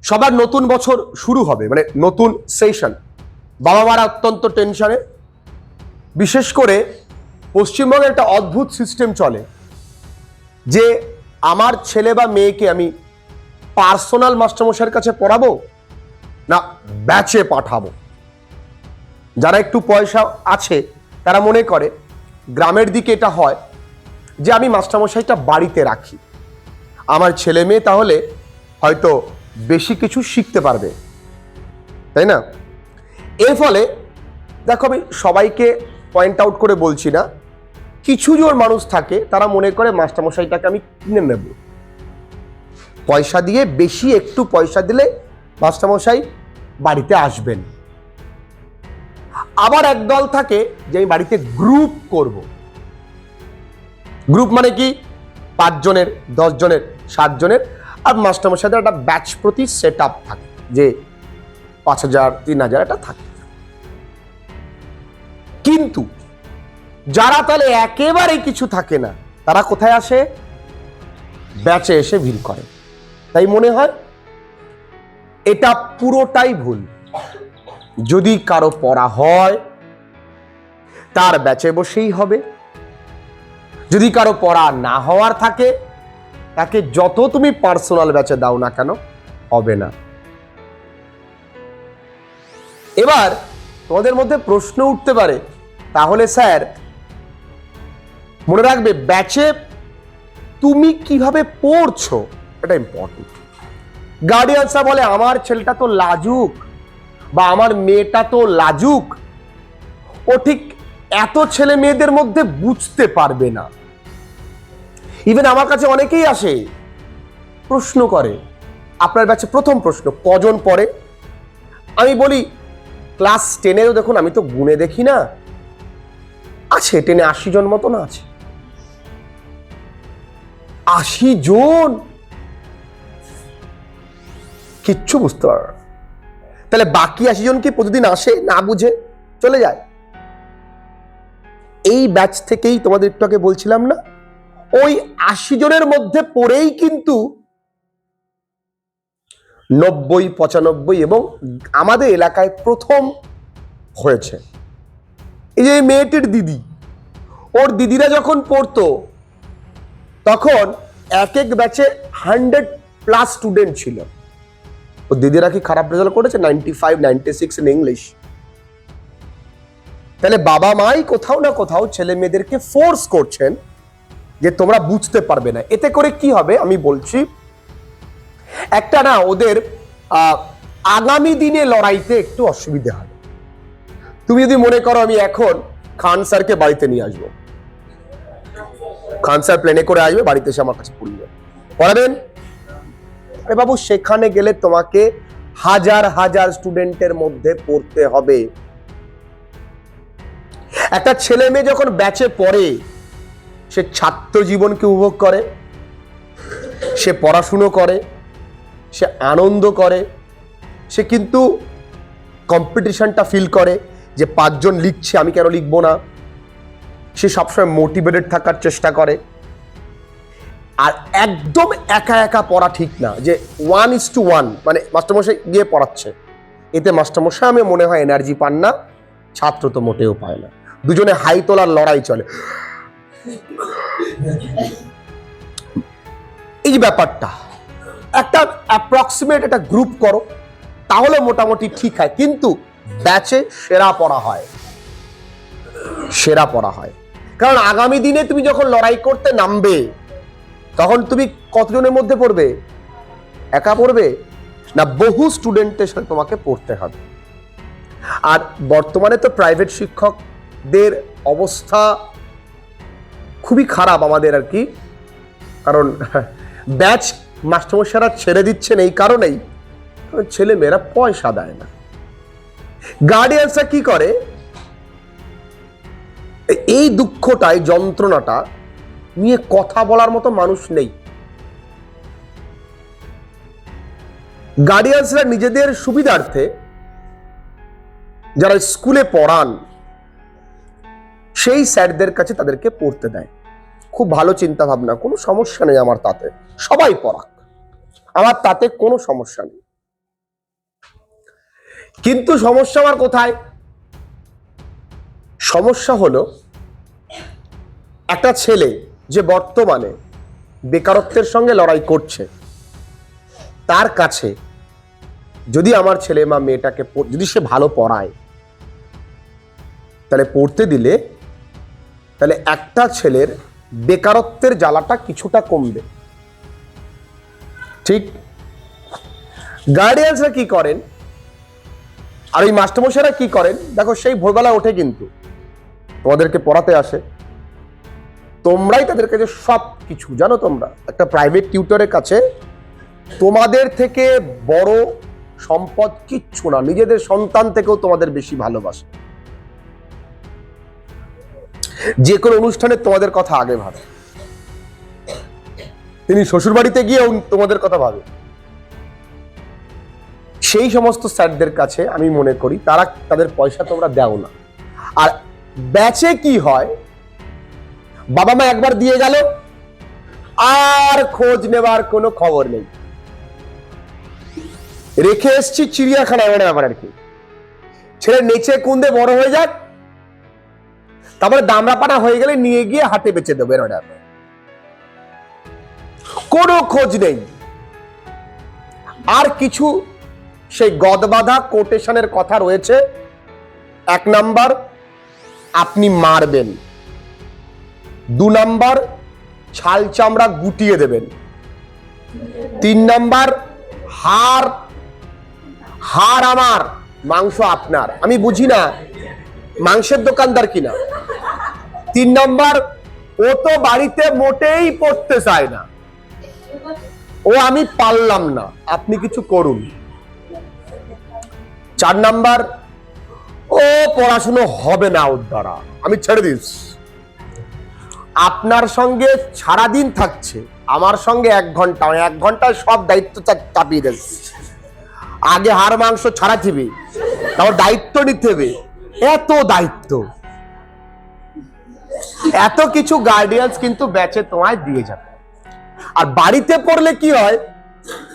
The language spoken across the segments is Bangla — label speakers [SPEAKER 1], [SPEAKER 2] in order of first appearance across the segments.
[SPEAKER 1] সবার নতুন বছর শুরু হবে, মানে নতুন সেশন। বাবা মারা অত্যন্ত টেনশনে। বিশেষ করে পশ্চিমবঙ্গে একটা অদ্ভুত সিস্টেম চলে যে আমার ছেলে বা মেয়েকে আমি পার্সোনাল মাস্টারমশাইয়ের কাছে পড়াবো না ব্যাচে পাঠাবো। যারা একটু পয়সা আছে তারা মনে করে, গ্রামের দিকে এটা হয় যে আমি মাস্টারমশাইটা বাড়িতে রাখি, আমার ছেলে মেয়ে তাহলে হয়তো বেশি কিছু শিখতে পারবে, তাই না? এর ফলে দেখো, আমি সবাইকে পয়েন্ট আউট করে বলছি না, কিছু জন মানুষ থাকে তারা মনে করে মাস্টারমশাইটাকে আমি কিনে নেব, পয়সা দিয়ে, বেশি একটু পয়সা দিলে মাস্টারমশাই বাড়িতে আসবেন। আবার একদল থাকে যে আমি বাড়িতে গ্রুপ করব। গ্রুপ মানে কি? 5 জনের, 10 জনের, 7 জনের, আর মাস্টারমশাইদের একটা ব্যাচ প্রতি সেট আপ থাকে যে 5,000, 3,000 এটা থাকে। কিন্তু যারা তাহলে একেবারেই কিছু থাকে না, তারা কোথায় আসে? ব্যাচে এসে ভিড় করে। তাই মনে হয় এটা পুরোটাই ভুল। যদি কারো পড়া হয় তার ব্যাচে বসেই হবে। যদি কারো পড়া না হওয়ার থাকে তাকে যত তুমি পার্সোনাল ব্যাচে দাও না কেন, হবে না। এবার তোমাদের মধ্যে প্রশ্ন উঠতে পারে, তাহলে স্যার মনে রাখবে ব্যাচে তুমি কিভাবে পড়ছো এটা ইম্পর্টেন্ট। গার্ডিয়ানসরা বলে আমার ছেলেটা তো লাজুক বা আমার মেয়েটা তো লাজুক, ও ঠিক এত ছেলে মেয়েদের মধ্যে বুঝতে পারবে না। ইভেন আমার কাছে অনেকেই আসে, প্রশ্ন করে, আপনার ব্যাচে প্রথম প্রশ্ন কজন পড়ে? আমি বলি ক্লাস 10-এও দেখুন, আমি তো গুনে দেখি না, আছে 10-এ 80 জন মতো না আছে। 80 জন কিচ্ছু বুঝতে পারবে না। তাহলে বাকি 80 জন কি প্রতিদিন আসে, না বুঝে চলে যায়? এই ব্যাচ থেকেই তোমাদের একটু আগে বলছিলাম না, ওই 80 জনের মধ্যে পড়েই কিন্তু 90, 95 এবং আমাদের এলাকায় প্রথম হয়েছে। এই যে মেয়েটির দিদি, ওর দিদিরা যখন পড়তো তখন এক এক ব্যাচে 100+ স্টুডেন্ট ছিল। ও দিদিরা কি খারাপ রেজাল্ট করেছে? 95, 96 ইন ইংলিশ। তাহলে বাবা মাই কোথাও না কোথাও ছেলে মেয়েদেরকে ফোর্স করছেন যে তোমরা বুঝতে পারবে না। এতে করে কি হবে আমি বলছি, একটা না ওদের আগামী দিনে লড়াইতে একটু অসুবিধা হবে। তুমি যদি মনে করো আমি এখন খান স্যারকে বাড়িতে নিয়ে আসবো, খান স্যার প্লেনে করে আসবে, বাড়িতে এসে আমার কাছে পড়াবেন। আরে বাবু, সেখানে গেলে তোমাকে হাজার হাজার স্টুডেন্টের মধ্যে পড়তে হবে। একটা ছেলে মেয়ে যখন ব্যাচে পড়ে, সে ছাত্র জীবনকে উপভোগ করে, সে পড়াশুনো করে, সে আনন্দ করে, সে কিন্তু কম্পিটিশনটা ফিল করে যে 5 জন লিখছে, আমি কেন লিখবো না। সে সবসময় মোটিভেটেড থাকার চেষ্টা করে। আর একদম একা একা পড়া ঠিক না, যে 1:1 মানে মাস্টারমশাই গিয়ে পড়াচ্ছে, এতে মাস্টারমশাই আমি মনে হয় এনার্জি পান না, ছাত্র তো মোটেও পায় না। দুজনে হাই তোলার লড়াই চলে। এই ব্যাপারটা একটা অ্যাপ্রক্সিমেট একটা গ্রুপ করো, তাহলে মোটামুটি ঠিক হয়। কিন্তু ব্যাচে সেরা পড়া হয়, সেরা পড়া হয়। কারণ আগামী দিনে তুমি যখন লড়াই করতে নামবে, তখন তুমি কতজনের মধ্যে পড়বে? একা পড়বে না, বহু স্টুডেন্টের সাথে তোমাকে পড়তে হবে। আর বর্তমানে তো প্রাইভেট শিক্ষকদের অবস্থা খুবই খারাপ আমাদের আর কি। কারণ ব্যাচ মাস্টারমশাইরা ছেড়ে দিচ্ছেন এই কারণেই, ছেলে মেয়েরা পয়সা দেয় না। গার্ডিয়ানসরা কি করে, এই দুঃখটাই, যন্ত্রণাটা নিয়ে কথা বলার মতো মানুষ নেই। গার্ডিয়ানসরা নিজেদের সুবিধার্থে যারা স্কুলে পড়ান সেই স্যারদের কাছে তাদেরকে পড়তে দেয়। খুব ভালো চিন্তা ভাবনা, কোনো সমস্যা নেই আমার তাতে, সবাই পড়াক, আমার তাতে কোনো সমস্যা নেই। কিন্তু সমস্যা আমার কোথায়? সমস্যা হলো একটা ছেলে যে বর্তমানে বেকারত্বের সঙ্গে লড়াই করছে, তার কাছে যদি আমার ছেলে বা মেয়েটাকে যদি সে ভালো পড়ায়, তাহলে পড়তে দিলে তাহলে একটা ছেলের বেকারত্বের জ্বালাটা কিছুটা কমবে। ঠিক গার্ডিয়ানসরা কি করেন আর ওই মাস্টারমশাইরা কি করেন? দেখো, সেই ভোরবেলা ওঠে কিন্তু তোমাদেরকে পড়াতে আসে, তোমরাই তাদের কাছে সব কিছু জানো। তোমরা একটা প্রাইভেট টিউটরের কাছে তোমাদের থেকে বড় সম্পদ কিচ্ছু না, নিজেদের সন্তান থেকেও তোমাদের বেশি ভালোবাসে। যে কোনো অনুষ্ঠানে তোমাদের কথা আগে ভাবে, তিনি শ্বশুর বাড়িতে গিয়ে তোমাদের কথা ভাবে। সেই সমস্ত স্যারদের কাছে আমি মনে করি তারা তাদের পয়সা তোমরা দাও না। আর ব্যাচে কি হয়, বাবা মা একবার দিয়ে গেল আর খোঁজ নেবার কোনো খবর নেই, রেখে এসছি চিড়িয়াখানায়, মানে ব্যাপার আর কি। ছেলে নেচে কুন্দে বড় হয়ে যাক, তারপরে দামড়াপানা হয়ে গেলে নিয়ে গিয়ে হাটে বেচে দেবে, কোনো খোঁজ নেই। আর কিছু সেই গদবাধা কোটেশনের কথা রয়েছে। 1 নাম্বার, আপনি মারবেন। 2 নাম্বার, ছাল চামড়া গুটিয়ে দেবেন। 3 নাম্বার, হাড় আমার, মাংস আপনার। আমি বুঝি না মাংসের দোকানদার কিনা। 3 নাম্বার, ও তো বাড়িতে মোটেই পড়তে চায় না, ও আমি পারলাম না, আপনি কিছু করুন। 4 নাম্বার, ও পড়াশুনো হবে না ওর দ্বারা, আমি ছেড়ে দিস। আপনার সঙ্গে সারাদিন থাকছে, আমার সঙ্গে 1 ঘন্টা, 1 ঘন্টায় সব দায়িত্ব চাপিয়ে দিস। আগে হাড় মাংস ছাড়া দিবি, তারপর দায়িত্ব নিতে হবে। এত দায়িত্ব, এত কিছু গার্ডিয়ানস কিন্তু ব্যাচে তোমায় দিয়ে যাবে। আর বাড়িতে পড়লে কি হয়,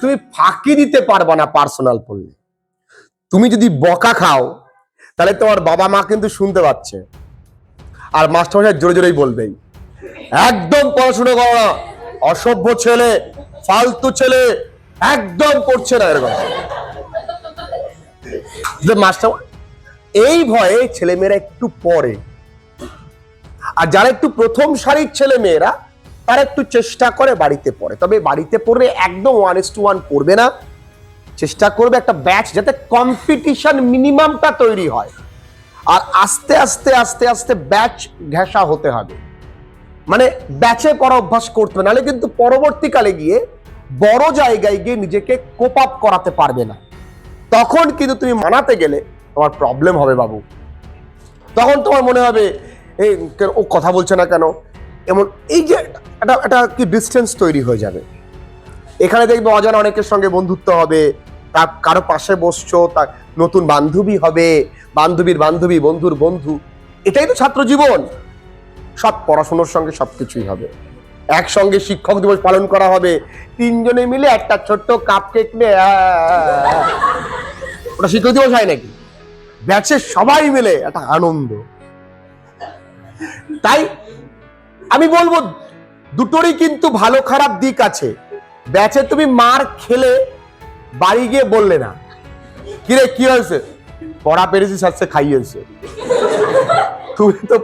[SPEAKER 1] তুমি ফাঁকি দিতে পারবা না। পার্সোনাল পড়লে তুমি যদি বকা খাও, তাহলে তোমার বাবা মা কিন্তু শুনতে পাচ্ছে, আর মাস্টারমশাই জোরে জোরেই বলবেই, একদম পড়াশোনা করো না, অসভ্য ছেলে, ফালতু ছেলে, একদম পড়ছে না, এরকম মাস্টার। এই ভয়ে ছেলেমেয়েরা একটু পড়ে। আর যারা একটু প্রথম সারির ছেলে মেয়েরা, তারা একটু চেষ্টা করে বাড়িতে পড়ে। তবে বাড়িতে পড়লে একদম 1:1 পড়বে না, চেষ্টা করবে একটা ব্যাচ, যাতে কম্পিটিশন মিনিমামটা তৈরি হয়। আর আস্তে আস্তে আস্তে আস্তে ব্যাচ ঘেঁষা হতে হবে, মানে ব্যাচে পড়া অভ্যাস করতে হবে, নাহলে কিন্তু পরবর্তীকালে গিয়ে বড় জায়গায় গিয়ে নিজেকে কোপ আপ করাতে পারবে না। তখন কিন্তু তুমি মানাতে গেলে তোমার প্রবলেম হবে বাবু। তখন তোমার মনে হবে এই ও কথা বলছে না কেন, এমন এই যে একটা কি ডিস্টেন্স তৈরি হয়ে যাবে। এখানে দেখবে অজানা অনেকের সঙ্গে বন্ধুত্ব হবে, তার কারো পাশে বসছো, তার নতুন বান্ধবী হবে, বান্ধবীর বান্ধবী, বন্ধুর বন্ধু। এটাই তো ছাত্র জীবন। সব পড়াশোনার সঙ্গে সবকিছুই হবে। একসঙ্গে শিক্ষক দিবস পালন করা হবে, 3 জনে মিলে একটা ছোট্ট কাপ কেক নিয়ে, ওটা শিক্ষক দিবস হয় নাকি? ব্যাচে সবাই মিলে একটা আনন্দ। তাই আমি বলবো দুটোরই কিন্তু ভালো খারাপ দিক আছে। ব্যাচে তুমি মার খেলে বাড়ি গিয়ে বললে না, কিরে কি হয়েছে, পড়া পেরেছিস, আজকে খাইয়েছে, তুমি তো।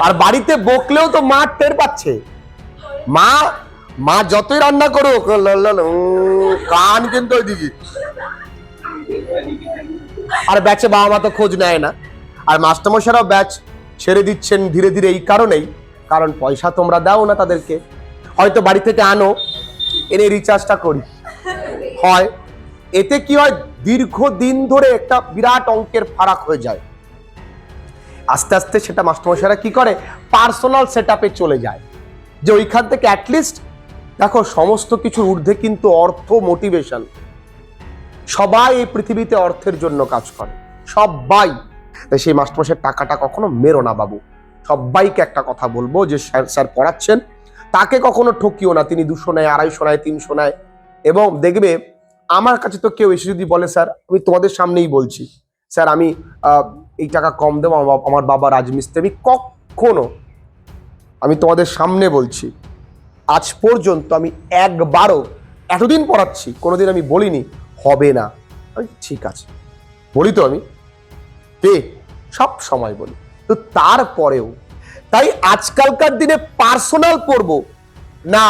[SPEAKER 1] আর বাড়িতে বকলেও তো মা টের পাচ্ছে, মা যতই রান্না করো কান কিন্তু ওইদিকে। আর ব্যাচে বাবা মা তো খোঁজ নেয় না। আর মাস্টারমশাইরাও ব্যাচ ছেড়ে দিচ্ছেন ধীরে ধীরে এই কারণেই, কারণ পয়সা তোমরা দাও না তাদেরকে। হয়তো বাড়ি থেকে আনো, এনে রিচার্জটা করি হয়। এতে কি হয়, দীর্ঘদিন ধরে একটা বিরাট অঙ্কের ফারাক হয়ে যায়। আস্তে আস্তে সেটা মাস্টারমশাইরা কি করে, পার্সোনাল সেটআপে চলে যায়, যে ওইখান থেকে অ্যাটলিস্ট দেখো সমস্ত কিছুর ঊর্ধ্বে কিন্তু অর্থ, মোটিভেশন। সবাই এই পৃথিবীতে অর্থের জন্য কাজ করে, সবাই। তাই সেই মাস্টারমশাইয়ের টাকাটা কখনো মেরো না বাবু। সবাইকে একটা কথা বলবো, যে স্যার পড়াচ্ছেন, তাকে কখনো ঠকিও না। তিনি 200 নেয়, 250 নেয়, 300 নেয়, এবং দেখবে আমার কাছে তো কেউ এসে যদি বলে স্যার, আমি তোমাদের সামনেই বলছি স্যার আমি এই টাকা কম দেবো, আমার বাবা রাজমিস্ত্রি, আমি কখনো, আমি তোমাদের সামনে বলছি আজ পর্যন্ত আমি একবারও, এতদিন পড়াচ্ছি কোনোদিন আমি বলিনি হবে না। আমি ঠিক আছে বলি তো, আমি সব সময় বলি তো। তারপরেও তাই আজকালকার দিনে পার্সোনাল পড়বো না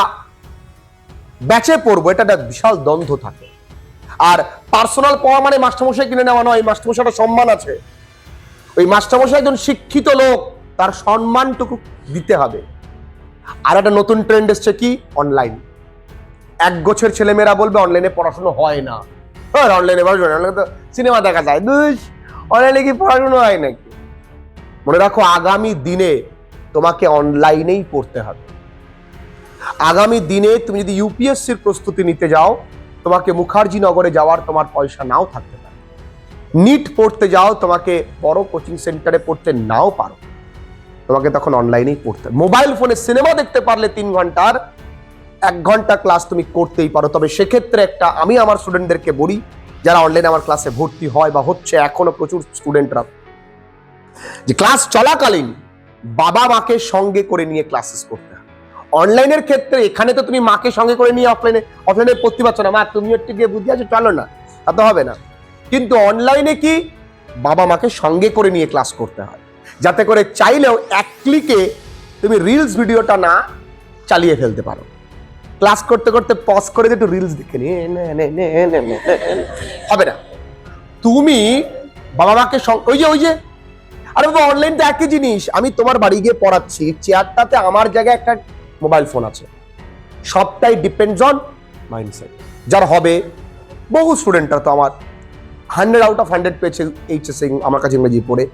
[SPEAKER 1] ব্যাচে পড়বো, এটা একটা বিশাল দ্বন্দ্ব থাকে। আর পার্সোনাল পড়া মানে মাস্টারমশাই কিনে নেওয়া নয়, মাস্টারমশাইটা সম্মান আছে। ওই মাস্টারমশাই একজন শিক্ষিত লোক, তার সম্মানটুকু দিতে হবে। আর একটা নতুন ট্রেন্ড এসছে কি, অনলাইন। এক গোছের ছেলেমেয়েরা বলবে অনলাইনে পড়াশোনা হয় না, অনলাইনে তো সিনেমা দেখা যায়, অনলাইনে কি পড়াশোনা হয় নাকি? মনে রাখো আগামী দিনে তোমাকে অনলাইনেই পড়তে হবে। আগামী দিনে তুমি যদি ইউপিএসসির প্রস্তুতি নিতে যাও, তোমাকে মুখার্জি নগরে যাওয়ার তোমার পয়সা নাও থাকতে পারে। নিট পড়তে যাও, তোমাকে বড় কোচিং সেন্টারে পড়তে নাও পারো, তোমাকে তখন অনলাইনেই পড়তে। মোবাইল ফোনে সিনেমা দেখতে পারলে 3 ঘন্টার 1 ঘন্টা ক্লাস তুমি করতেই পারো। তবে সেক্ষেত্রে আমি আমার স্টুডেন্টদেরকে বলি, যারা অনলাইনে আমার ক্লাসে ভর্তি হয় বা হচ্ছে এখনো প্রচুর স্টুডেন্টরা, যে ক্লাস চলাকালীন বাবা মাকে সঙ্গে করে নিয়ে ক্লাসেস করতে হয়। অনলাইনের ক্ষেত্রে এখানে তো তুমি মাকে সঙ্গে করে নিয়ে অফলাইনে পড়তে পারছো না, মা তুমি একটু গিয়ে বুদ্ধি আছে চলো না, তা তো হবে না। কিন্তু অনলাইনে কি বাবা মাকে সঙ্গে করে নিয়ে ক্লাস করতে হয়, যাতে করে চাইলেও 1 ক্লিকে তুমি রিলস ভিডিওটা না চালিয়ে ফেলতে পারো। ক্লাস করতে করতে পজ করে একটু রিলস দেখে হবে না। তুমি বাবা মাকে ওই যে আরে বাবা অনলাইন তো একই জিনিস, আমি তোমার বাড়ি গিয়ে পড়াচ্ছি, চেয়ারটাতে আমার জায়গায় একটা মোবাইল ফোন আছে। সবটাই ডিপেন্ডস অন মাইন্ডসেট। যার হবে, বহু স্টুডেন্টরা তো আমার 100 আউট অফ 100 পেয়েছে এইচএসএ আমার কাছে ইংরেজি পড়ে।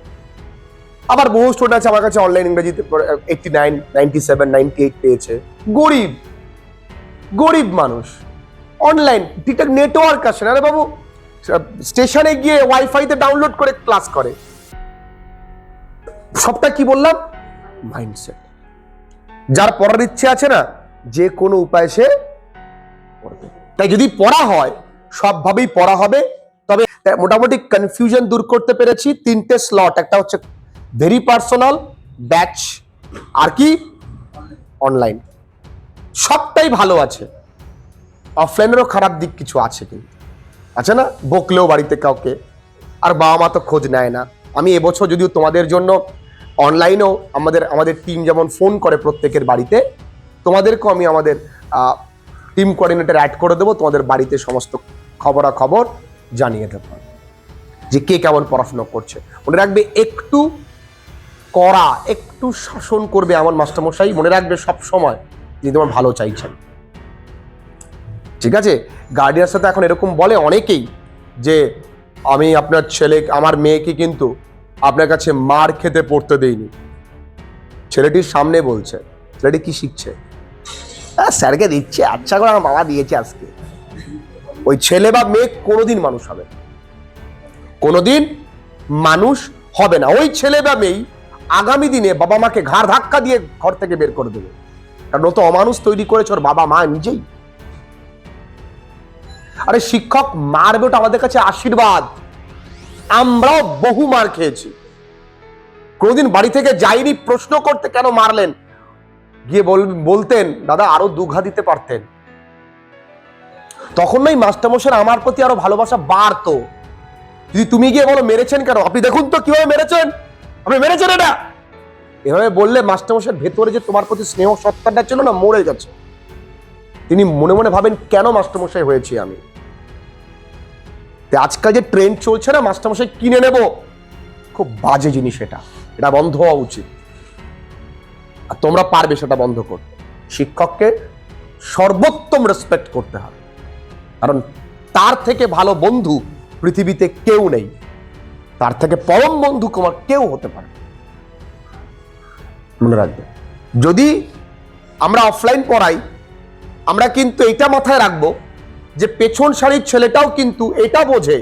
[SPEAKER 1] আবার বহু স্টুডেন্ট আছে আমার কাছে অনলাইন ইংরেজিতে 89, 97, 98 পেয়েছে। গরিব মানুষ, অনলাইন ঠিকঠাক নেটওয়ার্ক আসে না। আরে বাবু স্টেশনে গিয়ে ওয়াইফাইতে ডাউনলোড করে ক্লাস করে। সবটা কি বললাম, মাইন্ডসেট। যার পড়ার ইচ্ছে আছে না, যে কোনো উপায় সে পড়বে। তাই যদি পড়া হয় সবভাবেই পড়া হবে। তবে মোটামুটি কনফিউশন দূর করতে পেরেছি। 3টে স্লট, একটা হচ্ছে ভেরি পার্সোনাল, ব্যাচ, আর কি অনলাইন। সবটাই ভালো আছে, অফলাইনেরও খারাপ দিক কিছু আছে, কিন্তু আছে না, বকলেও বাড়িতে কাউকে, আর বাবা মা তো খোঁজ নেয় না। আমি এবছর যদিও তোমাদের জন্য অনলাইনেও আমাদের টিম যেমন ফোন করে প্রত্যেকের বাড়িতে, তোমাদেরকেও আমি আমাদের টিম কোঅর্ডিনেটর অ্যাড করে দেবো, তোমাদের বাড়িতে সমস্ত খবরাখবর জানিয়ে দেবো যে কে কেমন পড়াশোনা করছে। মনে রাখবে একটু কড়া, একটু শাসন করবে এমন মাস্টারমশাই মনে রাখবে সব সময় যে তোমার ভালো চাইছেন। ঠিক আছে, গার্ডিয়ার সাথে এখন এরকম বলে অনেকেই যে আমি আপনার আমার মেয়েকে কিন্তু আপনার কাছে মার খেতে পড়তে দেইনি। ছেলেটির সামনে বলছে, ছেলেটি কি শিখছে, স্যারকে দিচ্ছে, আচ্ছা করে আমার বাবা দিয়েছে আজকে। ওই ছেলে বা মেয়ে কোনোদিন মানুষ হবে, কোনোদিন মানুষ হবে না। ওই ছেলে বা মেয়ে আগামী দিনে বাবা মাকে ঘাড় ধাক্কা দিয়ে ঘর থেকে বের করে দেবে, কারণ ও তো অমানুষ তৈরি করেছে ওর বাবা মা নিজেই। আরে শিক্ষক মারবে, ওটা আমাদের কাছে আশীর্বাদ। আমরাও বহু মার খেয়েছি, কোনদিন বাড়ি থেকে যাইনি প্রশ্ন করতে কেন মারলেন, গিয়ে বলতেন দাদা আরো 2 ঘা দিতে পারতেন। তখন নয় মাস্টারমশাই আমার প্রতি আরো ভালোবাসা বাড়তো। যদি তুমি গিয়ে বলো মেরেছেন কেন, আপনি দেখুন তো কিভাবে মেরেছেন, আপনি মেরেছেন এটা, এভাবে বললে মাস্টারমশাইয়ের ভেতরে যে তোমার প্রতি স্নেহ সত্তাটা ছিল না, মরে গেছে। তিনি মনে মনে ভাবেন কেন মাস্টারমশাই হয়েছি আমি। আজকাল যে ট্রেন্ড চলছে না মাস্টারমশাই কিনে নেব, খুব বাজে জিনিস। এটা বন্ধ হওয়া উচিত, আর তোমরা পারবে সেটা বন্ধ করতে। শিক্ষককে সর্বোত্তম রেসপেক্ট করতে হবে, কারণ তার থেকে ভালো বন্ধু পৃথিবীতে কেউ নেই, তার থেকে পরম বন্ধু তোমার কেউ হতে পারে। মনে রাখবে, যদি আমরা অফলাইন পড়াই, আমরা কিন্তু এটা মাথায় রাখবো যে পেছন সারির ছেলেটাও কিন্তু এটা বোঝে,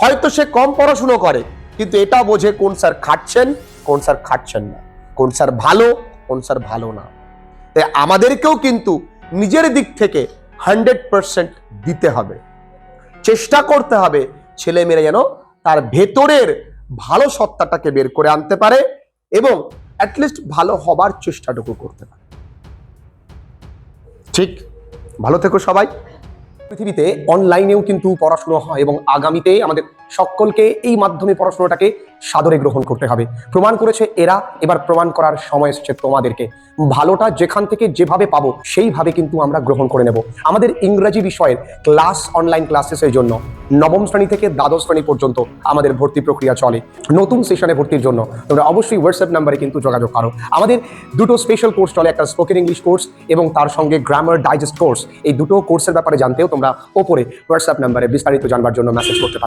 [SPEAKER 1] হয়তো সে কম পড়াশুনো করে, কিন্তু এটা বোঝে কোন স্যার খাটছেন, কোন স্যার খাটছেন না, কোন স্যার ভালো, কোন স্যার ভালো না। তাই আমাদেরকেও কিন্তু নিজের দিক থেকে 100% দিতে হবে। চেষ্টা করতে হবে ছেলে মেয়ে যেন তার ভেতরের ভালো সত্তাটাকে বের করে আনতে পারে এবং অ্যাটলিস্ট ভালো হবার চেষ্টাটুকু করতে পারে। ঠিক, ভালো থেকো সবাই। পৃথিবীতে অনলাইনেও কিন্তু পড়াশোনা হয় এবং আগামীতে আমাদের সকলকে এই মাধ্যমে পড়াশোনাটাকে সাদরে গ্রহণ করতে হবে। প্রমাণ করেছে এরা, এবার প্রমাণ করার সময় এসেছে তোমাদেরকে। ভালোটা যেখান থেকে যেভাবে পাবো সেইভাবে কিন্তু আমরা গ্রহণ করে নেব। আমাদের ইংরেজি বিষয়ের ক্লাস, অনলাইন ক্লাসেসের জন্য নবম শ্রেণী থেকে দ্বাদশ শ্রেণী পর্যন্ত আমাদের ভর্তি প্রক্রিয়া চলে। নতুন সেশনে ভর্তির জন্য তোমরা অবশ্যই হোয়াটসঅ্যাপ নাম্বারে কিন্তু যোগাযোগ করো। আমাদের দুটো স্পেশাল কোর্স চলে, একটা স্পোকেন ইংলিশ কোর্স এবং তার সঙ্গে গ্রামার ডাইজেস্ট কোর্স। এই দুটো কোর্সের ব্যাপারে জানতেও তোমরা ওপরে হোয়াটসঅ্যাপ নাম্বারে বিস্তারিত জানবার জন্য মেসেজ করতে পারো।